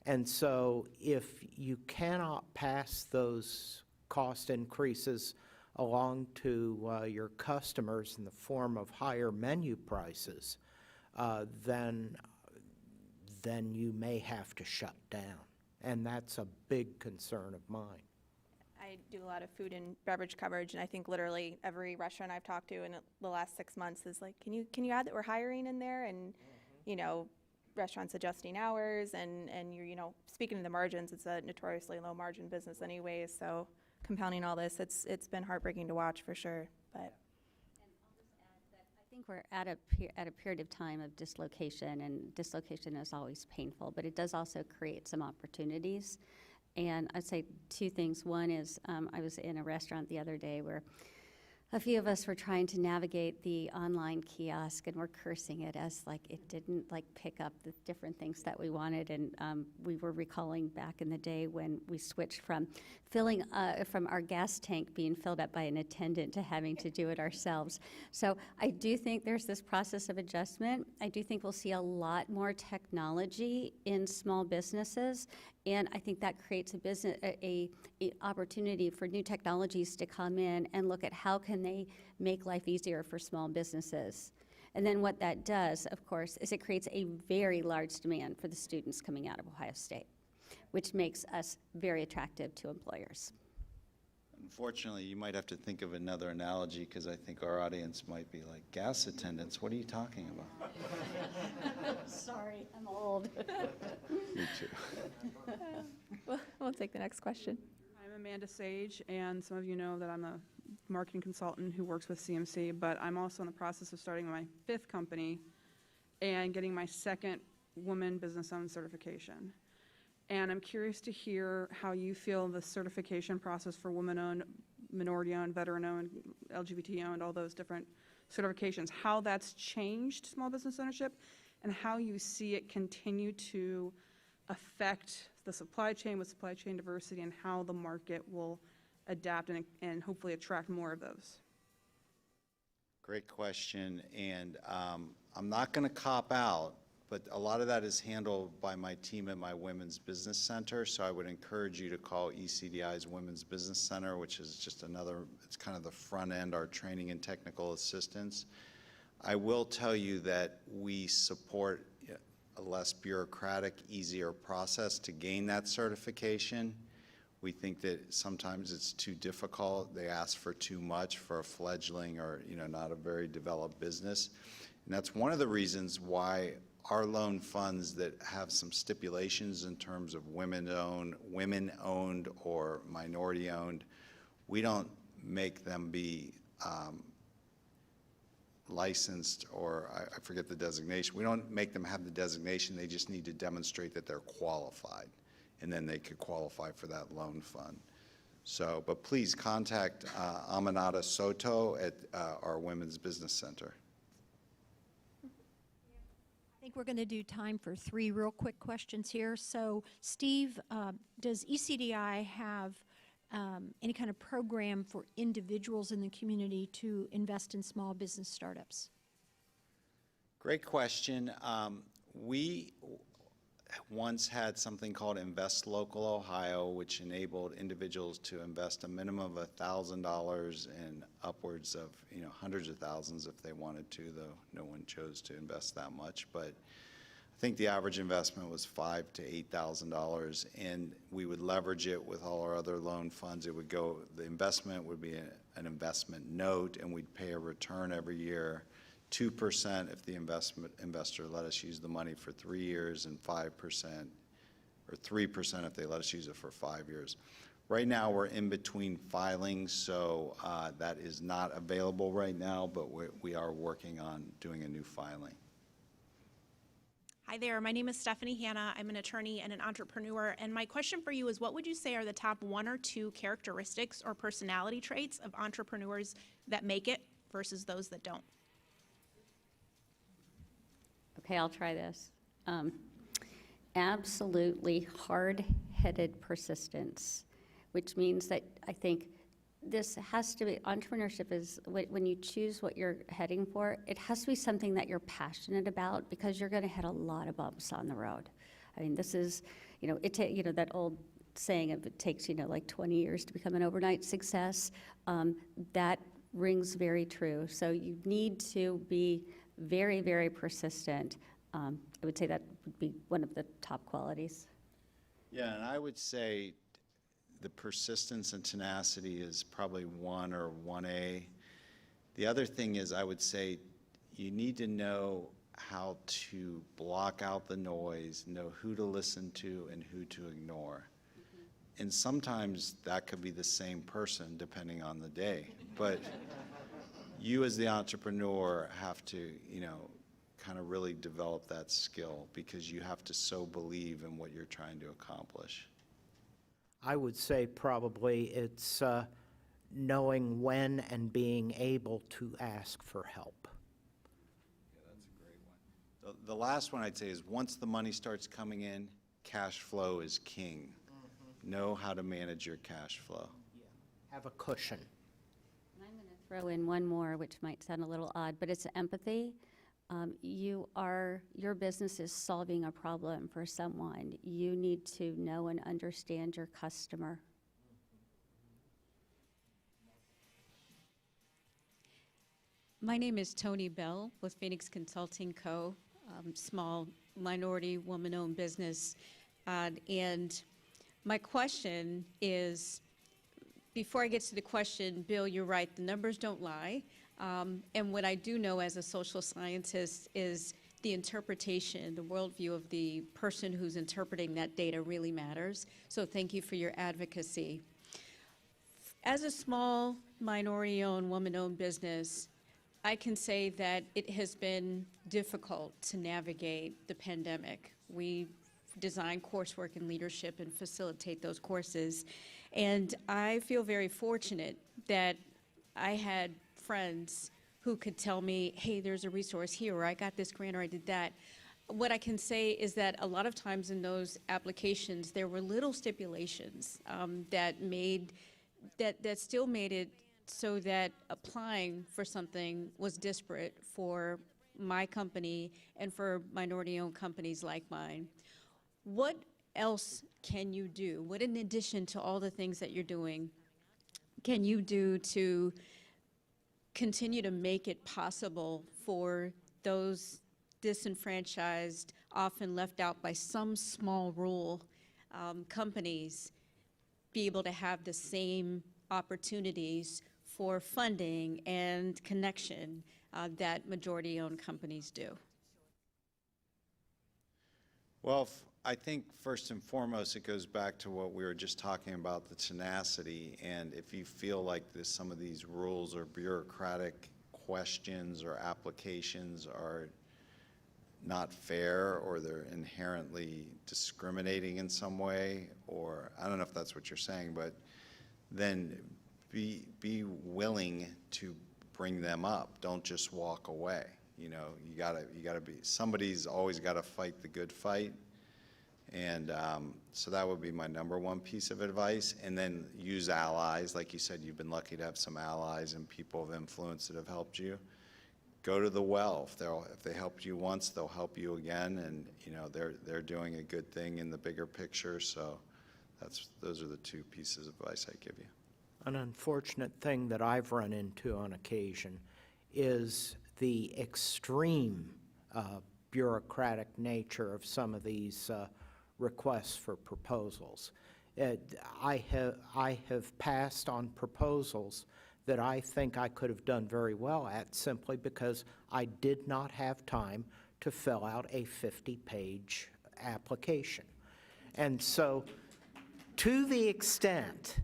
And so if you cannot pass those cost increases along to your customers in the form of higher menu prices, then you may have to shut down. And that's a big concern of mine. I do a lot of food and beverage coverage, and I think literally every restaurant I've talked to in the last 6 months is like, can you add that we're hiring in there? And you know, restaurants adjusting hours, and you're, you know, speaking of the margins, it's a notoriously low margin business anyways. So compounding all this, it's been heartbreaking to watch for sure. But and I'll just add that I think we're at a period of time of dislocation, and dislocation is always painful, but it does also create some opportunities. And I'd say two things. One is I was in a restaurant the other day where a few of us were trying to navigate the online kiosk, and we're cursing it as like it didn't like pick up the different things that we wanted. And we were recalling back in the day when we switched from filling from our gas tank being filled up by an attendant to having to do it ourselves. So I do think there's this process of adjustment. I do think we'll see a lot more technology in small businesses, and I think that creates a opportunity for new technologies to come in and look at how can they make life easier for small businesses. And then what that does, of course, is it creates a very large demand for the students coming out of Ohio State, which makes us very attractive to employers. Unfortunately, you might have to think of another analogy because I think our audience might be like, gas attendants, what are you talking about? Sorry, I'm old. Me too. We'll take the next question. I'm Amanda Sage, and some of you know that I'm a marketing consultant who works with CMC, but I'm also in the process of starting my 5th company and getting my 2nd Woman Business Owned certification. And I'm curious to hear how you feel the certification process for woman-owned, minority-owned, veteran-owned, LGBT-owned, all those different certifications, how that's changed small business ownership, and how you see it continue to affect the supply chain with supply chain diversity, and how the market will adapt and hopefully attract more of those. Great question, and I'm not going to cop out, but a lot of that is handled by my team at my Women's Business Center, so I would encourage you to call ECDI's Women's Business Center, which is just another, it's kind of the front end, our training and technical assistance. I will tell you that we support a less bureaucratic, easier process to gain that certification. We think that sometimes it's too difficult. They ask for too much for a fledgling or, not a very developed business. And that's one of the reasons why our loan funds that have some stipulations in terms of women-owned or minority-owned, we don't make them be licensed, or I forget the designation. We don't make them have the designation. They just need to demonstrate that they're qualified, and then they could qualify for that loan fund. So, but please contact Aminata Soto at our Women's Business Center. I think we're going to do time for 3 real quick questions here. So, Steve, does ECDI have any kind of program for individuals in the community to invest in small business startups? Great question. We once had something called Invest Local Ohio, which enabled individuals to invest a minimum of $1,000 and upwards of hundreds of thousands if they wanted to, though no one chose to invest that much. But I think the average investment was $5,000 to $8,000, and we would leverage it with all our other loan funds. It would go, the investment would be an investment note, and we'd pay a return every year. 2% if the investor let us use the money for 3 years, and 5% or 3% if they let us use it for 5 years. Right now we're in between filings, so that is not available right now, but we are working on doing a new filing. Hi there, my name is Stephanie Hanna. I'm an attorney and an entrepreneur, and my question for you is, what would you say are the top 1 or 2 characteristics or personality traits of entrepreneurs that make it versus those that don't? Okay, I'll try this. Absolutely hard-headed persistence, which means that I think this has to be, entrepreneurship is, when you choose what you're heading for, it has to be something that you're passionate about, because you're going to hit a lot of bumps on the road. I mean, this is, that old saying of it takes, like 20 years to become an overnight success, that rings very true. So you need to be very, very persistent. I would say that would be one of the top qualities. Yeah, and I would say the persistence and tenacity is probably 1 or 1A. The other thing is, I would say you need to know how to block out the noise, know who to listen to and who to ignore. Mm-hmm. And sometimes that could be the same person depending on the day. But you as the entrepreneur have to, kind of really develop that skill, because you have to so believe in what you're trying to accomplish. I would say probably it's knowing when and being able to ask for help. Yeah, that's a great one. The last one I'd say is, once the money starts coming in, cash flow is king. Mm-hmm. Know how to manage your cash flow. Yeah. Have a cushion. And I'm going to throw in one more, which might sound a little odd, but it's empathy. Your business is solving a problem for someone. You need to know and understand your customer. My name is Tony Bell with Phoenix Consulting Co., small minority woman-owned business. And my question is, Before I get to the question, Bill, you're right, the numbers don't lie. And what I do know as a social scientist is the interpretation, the worldview of the person who's interpreting that data really matters. So thank you for your advocacy. As a small, minority-owned, woman-owned business, I can say that it has been difficult to navigate the pandemic. We design coursework in leadership and facilitate those courses. And I feel very fortunate that I had friends who could tell me, hey, there's a resource here, or I got this grant, or I did that. What I can say is that a lot of times in those applications, there were little stipulations that still made it so that applying for something was disparate for my company and for minority-owned companies like mine. What else can you do? What, in addition to all the things that you're doing, can you do to continue to make it possible for those disenfranchised, often left out by some small rule companies, be able to have the same opportunities for funding and connection that majority-owned companies do? Well, I think first and foremost, it goes back to what we were just talking about, the tenacity. And if you feel like some of these rules or bureaucratic questions or applications are not fair, or they're inherently discriminating in some way, or I don't know if that's what you're saying, but then be willing to bring them up. Don't just walk away. You know, you gotta be, somebody's always got to fight the good fight. And so that would be my number one piece of advice. And then use allies. Like you said, you've been lucky to have some allies and people of influence that have helped you. Go to the well. If they helped you once, they'll help you again. And you know, they're doing a good thing in the bigger picture. So those are the two pieces of advice I give you. An unfortunate thing that I've run into on occasion is the extreme bureaucratic nature of some of these requests for proposals. I have passed on proposals that I think I could have done very well at simply because I did not have time to fill out a 50-page application. And so to the extent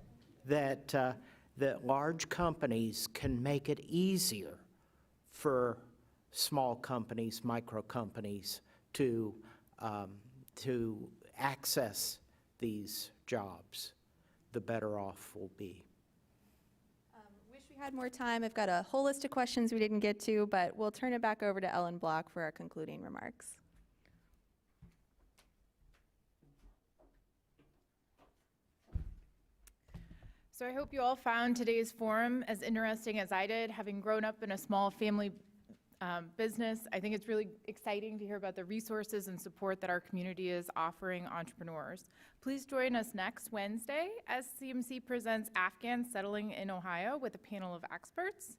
that large companies can make it easier for small companies, micro companies, to access these jobs, the better off we'll be. Wish we had more time. I've got a whole list of questions we didn't get to, but we'll turn it back over to Ellen Block for our concluding remarks. So I hope you all found today's forum as interesting as I did, having grown up in a small family business. I think it's really exciting to hear about the resources and support that our community is offering entrepreneurs. Please join us next Wednesday as CMC presents Afghans Settling in Ohio with a panel of experts.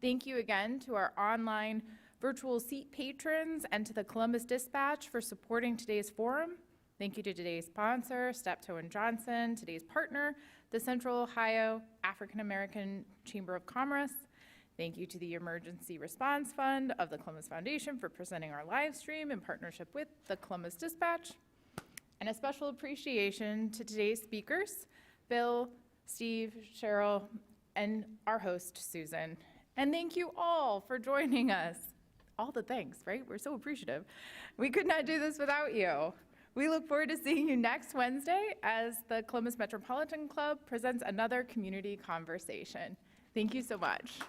Thank you again to our online virtual seat patrons and to the Columbus Dispatch for supporting today's forum. Thank you to today's sponsor, Steptoe & Johnson, today's partner, the Central Ohio African American Chamber of Commerce. Thank you to the Emergency Response Fund of the Columbus Foundation for presenting our live stream in partnership with the Columbus Dispatch. And a special appreciation to today's speakers, Bill, Steve, Cheryl, and our host, Susan. And thank you all for joining us. All the thanks, right? We're so appreciative. We could not do this without you. We look forward to seeing you next Wednesday as the Columbus Metropolitan Club presents another community conversation. Thank you so much.